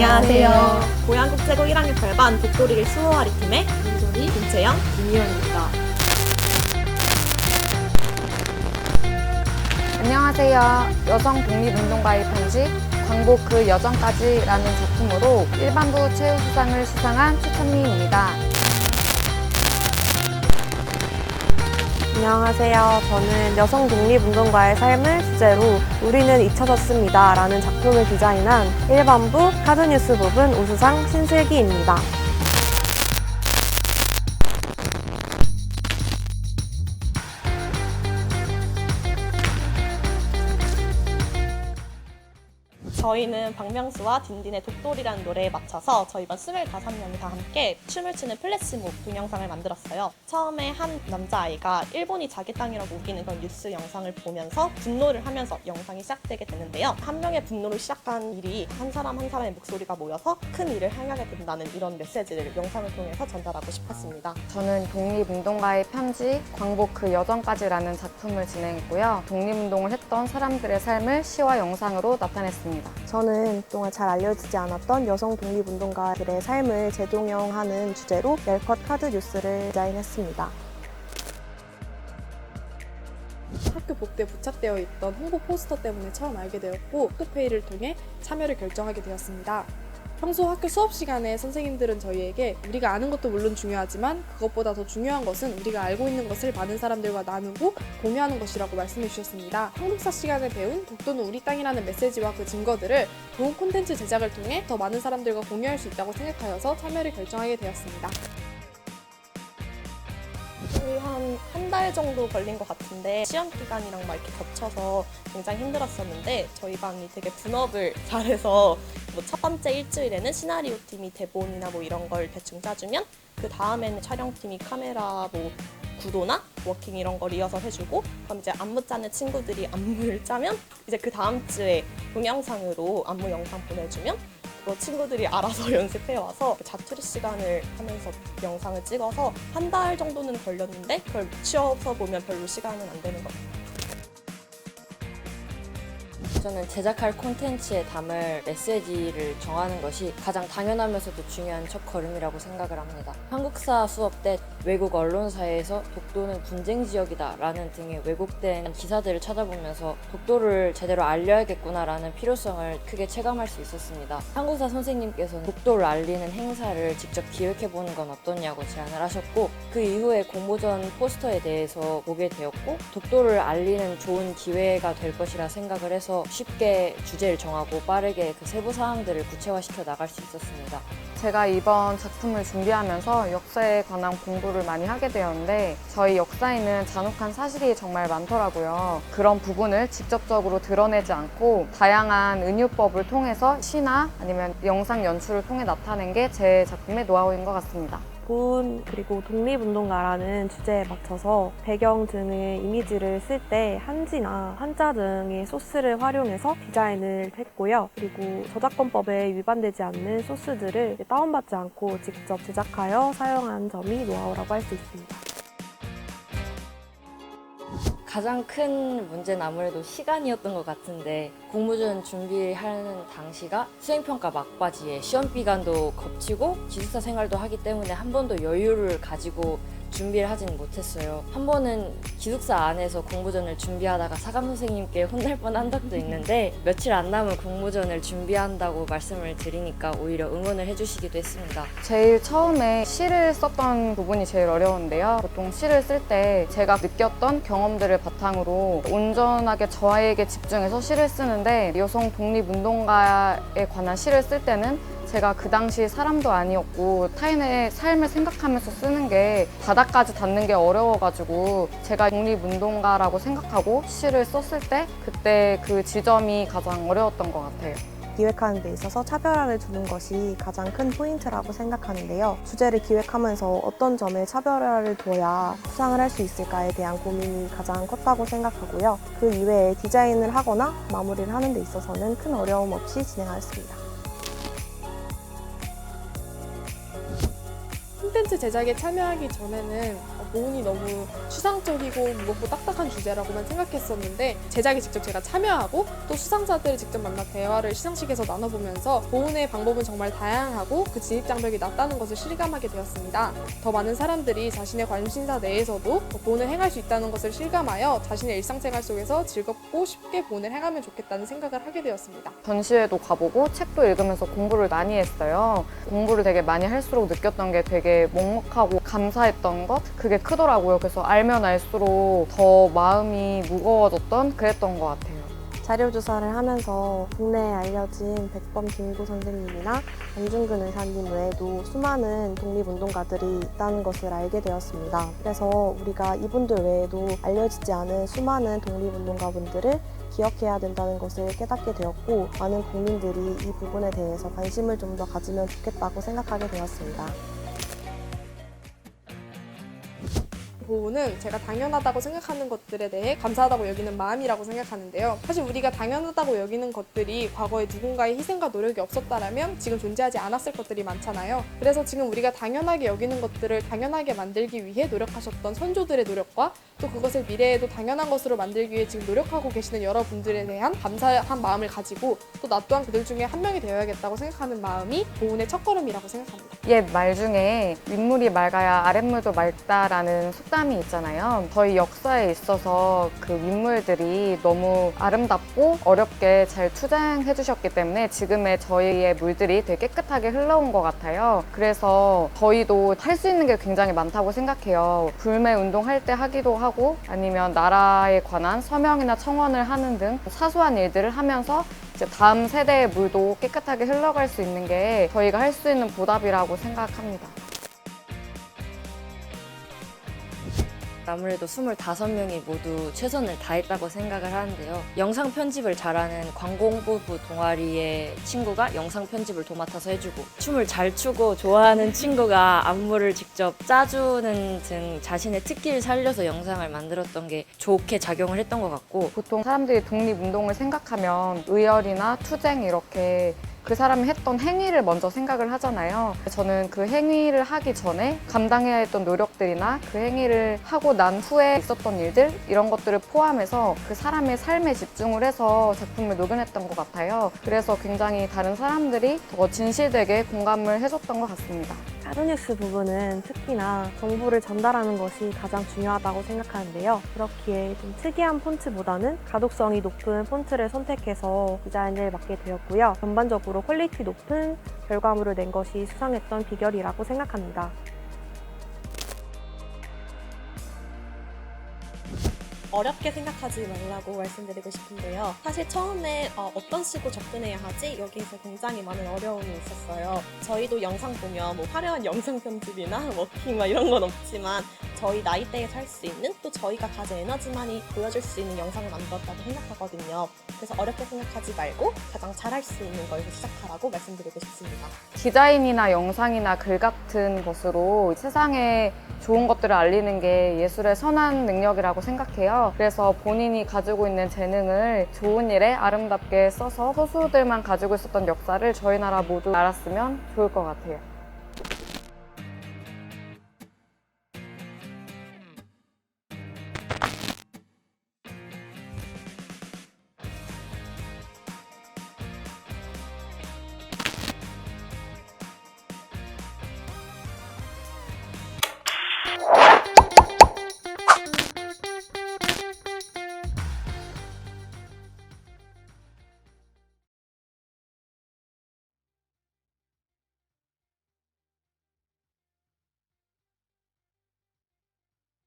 안녕하세요. 고양국제고 1학년 8반 독도리를 수호하리 팀의 민솔이, 김채영, 김희원입니다. 안녕하세요. 여성 독립운동가의 편지, 광복 그 여정까지라는 작품으로 일반부 최우수상을 수상한 최찬미입니다. 안녕하세요. 저는 여성 독립운동가의 삶을 주제로 우리는 잊혀졌습니다 라는 작품을 디자인한 일반부 카드뉴스 부분 우수상 신슬기입니다. 저희는 박명수와 딘딘의 독도리라는 노래에 맞춰서 저희 반 25명이 다 함께 춤을 추는 플래시몹 동영상을 만들었어요. 처음에 한 남자아이가 일본이 자기 땅이라고 우기는 그런 뉴스 영상을 보면서 분노를 하면서 영상이 시작되게 되는데요. 한 명의 분노를 시작한 일이 한 사람 한 사람의 목소리가 모여서 큰 일을 향하게 된다는 이런 메시지를 영상을 통해서 전달하고 싶었습니다. 저는 독립운동가의 편지, 광복 그 여정까지라는 작품을 진행했고요. 독립운동을 했던 사람들의 삶을 시와 영상으로 나타냈습니다. 저는 그동안 잘 알려지지 않았던 여성 독립운동가들의 삶을 재동영하는 주제로 10컷 카드뉴스를 디자인했습니다. 학교 복도에 부착되어 있던 홍보 포스터 때문에 처음 알게 되었고 포토페이를 통해 참여를 결정하게 되었습니다. 평소 학교 수업 시간에 선생님들은 저희에게 우리가 아는 것도 물론 중요하지만 그것보다 더 중요한 것은 우리가 알고 있는 것을 많은 사람들과 나누고 공유하는 것이라고 말씀해 주셨습니다. 한국사 시간에 배운 독도는 우리 땅이라는 메시지와 그 증거들을 좋은 콘텐츠 제작을 통해 더 많은 사람들과 공유할 수 있다고 생각하여서 참여를 결정하게 되었습니다. 거의 한 달 정도 걸린 것 같은데 시험 기간이랑 막 이렇게 겹쳐서 굉장히 힘들었었는데 저희 반이 되게 분업을 잘해서 뭐 첫 번째 일주일에는 시나리오 팀이 대본이나 뭐 이런 걸 대충 짜주면 그 다음에는 촬영팀이 카메라 뭐 구도나 워킹 이런 거 리허설 해주고 그럼 이제 안무 짜는 친구들이 안무를 짜면 이제 그 다음 주에 동영상으로 안무 영상 보내주면 친구들이 알아서 연습해와서 자투리 시간을 하면서 영상을 찍어서 한 달 정도는 걸렸는데 그걸 묻혀서 보면 별로 시간은 안 되는 것 같아요. 저는 제작할 콘텐츠에 담을 메시지를 정하는 것이 가장 당연하면서도 중요한 첫걸음이라고 생각을 합니다. 한국사 수업 때 외국 언론사에서 독도는 분쟁 지역이다 라는 등의 왜곡된 기사들을 찾아보면서 독도를 제대로 알려야겠구나라는 필요성을 크게 체감할 수 있었습니다. 한국사 선생님께서는 독도를 알리는 행사를 직접 기획해보는 건 어떠냐고 제안을 하셨고 그 이후에 공모전 포스터에 대해서 보게 되었고 독도를 알리는 좋은 기회가 될 것이라 생각을 해서 쉽게 주제를 정하고 빠르게 그 세부 사항들을 구체화시켜 나갈 수 있었습니다. 제가 이번 작품을 준비하면서 역사에 관한 공부를 많이 하게 되었는데 저희 역사에는 잔혹한 사실이 정말 많더라고요. 그런 부분을 직접적으로 드러내지 않고 다양한 은유법을 통해서 시나 아니면 영상 연출을 통해 나타낸 게 제 작품의 노하우인 것 같습니다. 본 그리고 독립운동가라는 주제에 맞춰서 배경 등의 이미지를 쓸 때 한지나 한자 등의 소스를 활용해서 디자인을 했고요. 그리고 저작권법에 위반되지 않는 소스들을 다운받지 않고 직접 제작하여 사용한 점이 노하우라고 할 수 있습니다. 가장 큰 문제는 아무래도 시간이었던 것 같은데 공모전 준비하는 당시가 수행평가 막바지에 시험 기간도 겹치고 기숙사 생활도 하기 때문에 한 번도 여유를 가지고 준비를 하지는 못했어요. 한 번은 기숙사 안에서 공모전을 준비하다가 사감 선생님께 혼날 뻔한 적도 있는데 며칠 안 남은 공모전을 준비한다고 말씀을 드리니까 오히려 응원을 해주시기도 했습니다. 제일 처음에 시를 썼던 부분이 제일 어려운데요. 보통 시를 쓸 때 제가 느꼈던 경험들을 바탕으로 온전하게 저에게 집중해서 시를 쓰는데 여성 독립운동가에 관한 시를 쓸 때는 제가 그 당시 사람도 아니었고 타인의 삶을 생각하면서 쓰는 게 바닥까지 닿는 게 어려워가지고 제가 독립운동가라고 생각하고 시를 썼을 때 그때 그 지점이 가장 어려웠던 것 같아요. 기획하는 데 있어서 차별화를 두는 것이 가장 큰 포인트라고 생각하는데요. 주제를 기획하면서 어떤 점에 차별화를 둬야 수상을 할 수 있을까에 대한 고민이 가장 컸다고 생각하고요. 그 이외에 디자인을 하거나 마무리를 하는 데 있어서는 큰 어려움 없이 진행하였습니다. 콘텐츠 제작에 참여하기 전에는 보온이 너무 추상적이고 무겁고 딱딱한 주제라고만 생각했었는데 제작에 직접 제가 참여하고 또 수상자들을 직접 만나 대화를 시상식에서 나눠보면서 보온의 방법은 정말 다양하고 그 진입장벽이 낮다는 것을 실감하게 되었습니다. 더 많은 사람들이 자신의 관심사 내에서도 보온을 행할 수 있다는 것을 실감하여 자신의 일상생활 속에서 즐겁고 쉽게 보온을 행하면 좋겠다는 생각을 하게 되었습니다. 전시회도 가보고 책도 읽으면서 공부를 많이 했어요. 공부를 되게 많이 할수록 느꼈던 게 되게 먹먹하고 감사했던 것? 그게 크더라고요. 그래서 알면 알수록 더 마음이 무거워졌던 그랬던 것 같아요. 자료 조사를 하면서 국내에 알려진 백범 김구 선생님이나 안중근 의사님 외에도 수많은 독립운동가들이 있다는 것을 알게 되었습니다. 그래서 우리가 이분들 외에도 알려지지 않은 수많은 독립운동가분들을 기억해야 된다는 것을 깨닫게 되었고, 많은 국민들이 이 부분에 대해서 관심을 좀 더 가지면 좋겠다고 생각하게 되었습니다. 보온은 제가 당연하다고 생각하는 것들에 대해 감사하다고 여기는 마음이라고 생각하는데요. 사실 우리가 당연하다고 여기는 것들이 과거에 누군가의 희생과 노력이 없었다면 지금 존재하지 않았을 것들이 많잖아요. 그래서 지금 우리가 당연하게 여기는 것들을 당연하게 만들기 위해 노력하셨던 선조들의 노력과 또 그것을 미래에도 당연한 것으로 만들기 위해 지금 노력하고 계시는 여러분들에 대한 감사한 마음을 가지고 또 나 또한 그들 중에 한 명이 되어야겠다고 생각하는 마음이 보온의 첫걸음이라고 생각합니다. 옛 말 중에 윗물이 맑아야 아랫물도 맑다라는 속담이 있잖아요. 저희 역사에 있어서 그 윗물들이 너무 아름답고 어렵게 잘 투쟁해 주셨기 때문에 지금의 저희의 물들이 되게 깨끗하게 흘러온 것 같아요. 그래서 저희도 할 수 있는 게 굉장히 많다고 생각해요. 불매 운동할 때 하기도 하고 아니면 나라에 관한 서명이나 청원을 하는 등 사소한 일들을 하면서 이제 다음 세대의 물도 깨끗하게 흘러갈 수 있는 게 저희가 할 수 있는 보답이라고 생각합니다. 아무래도 25명이 모두 최선을 다했다고 생각을 하는데요. 영상 편집을 잘하는 광고홍보부 동아리의 친구가 영상 편집을 도맡아서 해주고, 춤을 잘 추고 좋아하는 친구가 안무를 직접 짜주는 등 자신의 특기를 살려서 영상을 만들었던 게 좋게 작용을 했던 것 같고, 보통 사람들이 독립운동을 생각하면 의열이나 투쟁 이렇게 그 사람이 했던 행위를 먼저 생각을 하잖아요. 저는 그 행위를 하기 전에 감당해야 했던 노력들이나 그 행위를 하고 난 후에 있었던 일들 이런 것들을 포함해서 그 사람의 삶에 집중을 해서 작품을 녹여냈던 것 같아요. 그래서 굉장히 다른 사람들이 더 진실되게 공감을 해줬던 것 같습니다. 카드뉴스 부분은 특히나 정보를 전달하는 것이 가장 중요하다고 생각하는데요. 그렇기에 좀 특이한 폰트보다는 가독성이 높은 폰트를 선택해서 디자인을 맡게 되었고요. 전반적으로 퀄리티 높은 결과물을 낸 것이 수상했던 비결이라고 생각합니다. 어렵게 생각하지 말라고 말씀드리고 싶은데요. 사실 처음에 어떤 식으로 접근해야 하지? 여기에서 굉장히 많은 어려움이 있었어요. 저희도 영상 보면 뭐 화려한 영상 편집이나 워킹 이런 건 없지만 저희 나이대에서 할 수 있는 또 저희가 가진 에너지 많이 보여줄 수 있는 영상을 만들었다고 생각하거든요. 그래서 어렵게 생각하지 말고 가장 잘할 수 있는 거에서 시작하라고 말씀드리고 싶습니다. 디자인이나 영상이나 글 같은 것으로 세상에 좋은 것들을 알리는 게 예술의 선한 능력이라고 생각해요. 그래서 본인이 가지고 있는 재능을 좋은 일에 아름답게 써서 소수들만 가지고 있었던 역사를 저희 나라 모두 알았으면 좋을 것 같아요.